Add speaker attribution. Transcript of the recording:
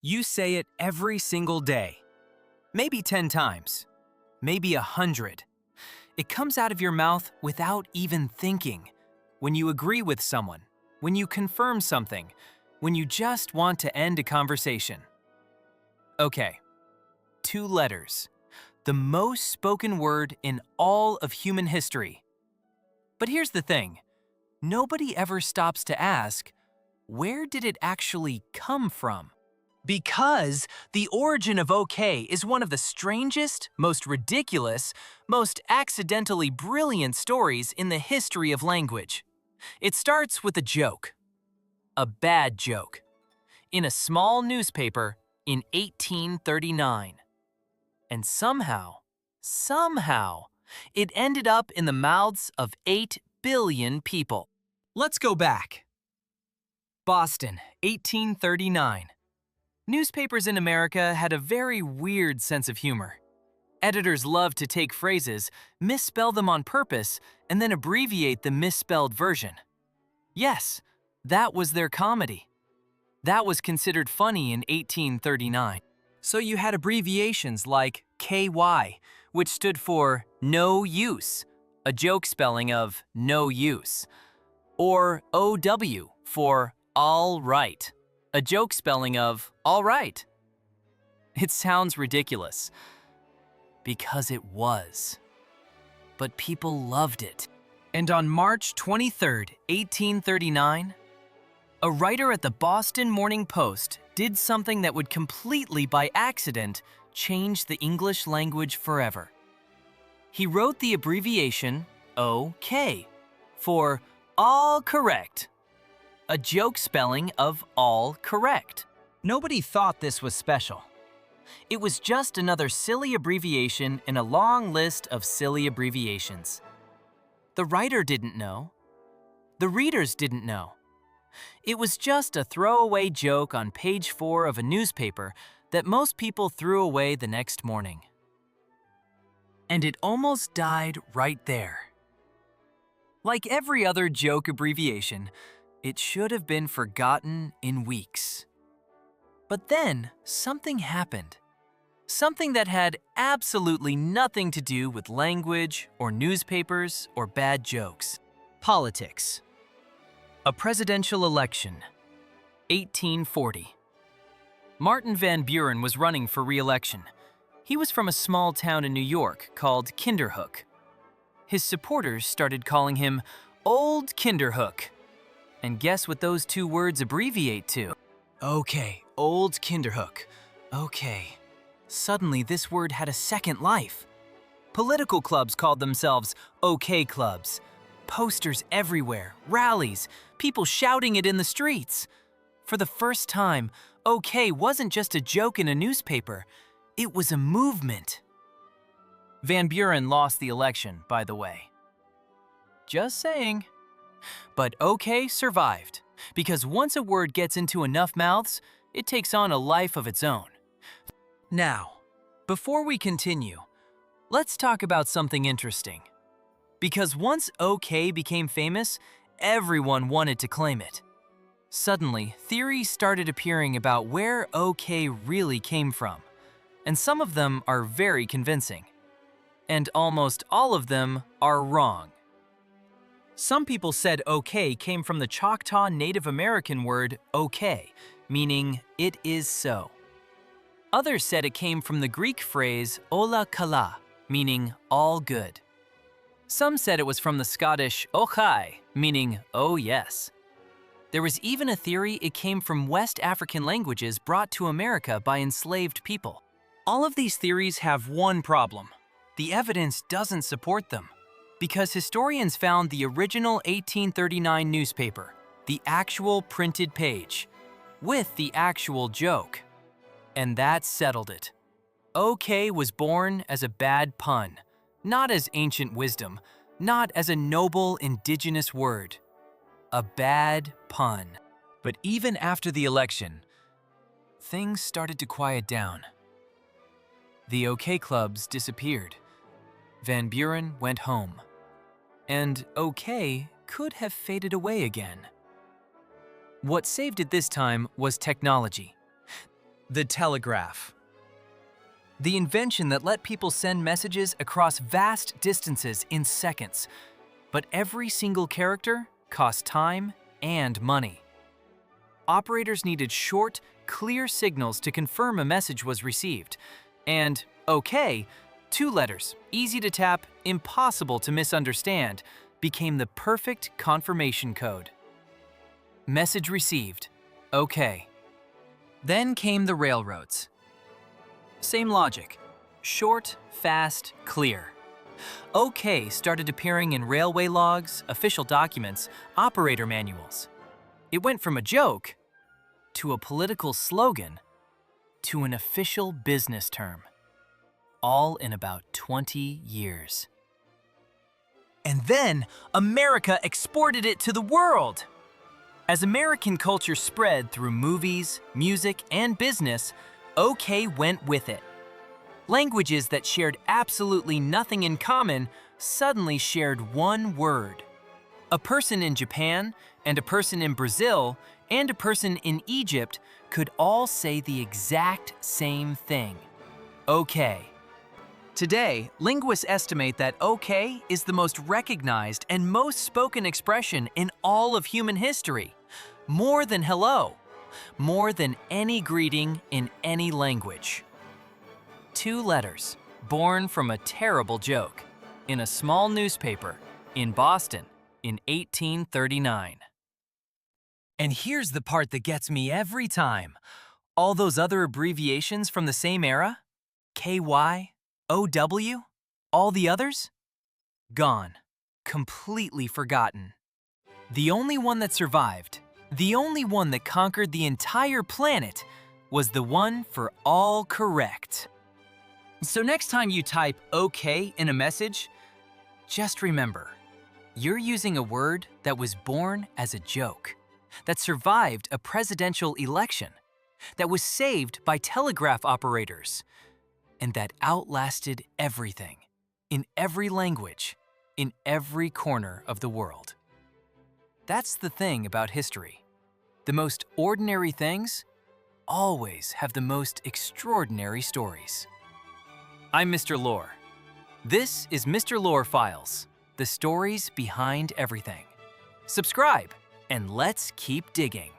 Speaker 1: You say it every single day. Maybe 10 times. Maybe 100. It comes out of your mouth without even thinking. When you agree with someone, when you confirm something, when you just want to end a conversation. Okay, 2 letters. The most spoken word in all of human history. But here's the thing. Nobody ever stops to ask, where did it actually come from? Because the origin of OK is one of the strangest, most ridiculous, most accidentally brilliant stories in the history of language. It starts with a joke. A bad joke. In a small newspaper in 1839. And somehow, it ended up in the mouths of 8 billion people. Let's go back. Boston, 1839. Newspapers in America had a very weird sense of humor. Editors loved to take phrases, misspell them on purpose, and then abbreviate the misspelled version. Yes, that was their comedy. That was considered funny in 1839. So you had abbreviations like KY, which stood for no use, a joke spelling of no use, or OW for all right, a joke spelling of all right. It sounds ridiculous, because it was. But people loved it. And on March 23, 1839, a writer at the Boston Morning Post did something that would completely by accident change the English language forever. He wrote the abbreviation OK for all correct, a joke spelling of all correct. Nobody thought this was special. It was just another silly abbreviation in a long list of silly abbreviations. The writer didn't know. The readers didn't know. It was just a throwaway joke on page 4 of a newspaper that most people threw away the next morning. And it almost died right there. Like every other joke abbreviation, it should have been forgotten in weeks. But then something happened. Something that had absolutely nothing to do with language or newspapers or bad jokes. Politics. A presidential election. 1840. Martin Van Buren was running for re-election. He was from a small town in New York called Kinderhook. His supporters started calling him Old Kinderhook. And guess what those 2 words abbreviate to? Okay, Old Kinderhook. Okay. Suddenly, this word had a second life. Political clubs called themselves OK clubs. Posters everywhere, rallies, people shouting it in the streets. For the first time, OK wasn't just a joke in a newspaper. It was a movement. Van Buren lost the election, by the way. Just saying. But OK survived, because once a word gets into enough mouths, it takes on a life of its own. Now, before we continue, let's talk about something interesting. Because once OK became famous, everyone wanted to claim it. Suddenly, theories started appearing about where OK really came from, and some of them are very convincing. And almost all of them are wrong. Some people said OK came from the Choctaw Native American word OK, meaning it is so. Others said it came from the Greek phrase ola kala, meaning all good. Some said it was from the Scottish ochai, meaning oh yes. There was even a theory it came from West African languages brought to America by enslaved people. All of these theories have one problem. The evidence doesn't support them, because historians found the original 1839 newspaper, the actual printed page, with the actual joke. And that settled it. OK was born as a bad pun, not as ancient wisdom, not as a noble indigenous word. A bad pun. But even after the election, things started to quiet down. The OK clubs disappeared. Van Buren went home. And OK could have faded away again. What saved it this time was technology. The telegraph. The invention that let people send messages across vast distances in seconds. But every single character cost time and money. Operators needed short, clear signals to confirm a message was received. And OK, 2 letters, easy to tap, impossible to misunderstand, became the perfect confirmation code. Message received. OK. Then came the railroads. Same logic. Short, fast, clear. OK started appearing in railway logs, official documents, operator manuals. It went from a joke to a political slogan to an official business term. All in about 20 years. And then America exported it to the world. As American culture spread through movies, music, and business, OK went with it. Languages that shared absolutely nothing in common suddenly shared one word. A person in Japan, and a person in Brazil, and a person in Egypt could all say the exact same thing. OK. Today, linguists estimate that OK is the most recognized and most spoken expression in all of human history. More than hello. More than any greeting in any language. 2 letters, born from a terrible joke, in a small newspaper in Boston in 1839. And here's the part that gets me every time. All those other abbreviations from the same era? KY, OW, all the others? Gone. Completely forgotten. The only one that survived, the only one that conquered the entire planet, was the one for all correct. So next time you type OK in a message, just remember, you're using a word that was born as a joke, that survived a presidential election, that was saved by telegraph operators, and that outlasted everything, in every language, in every corner of the world. That's the thing about history. The most ordinary things always have the most extraordinary stories. I'm Mr. Lore. This is Mr. Lore Files, the stories behind everything. Subscribe, and let's keep digging.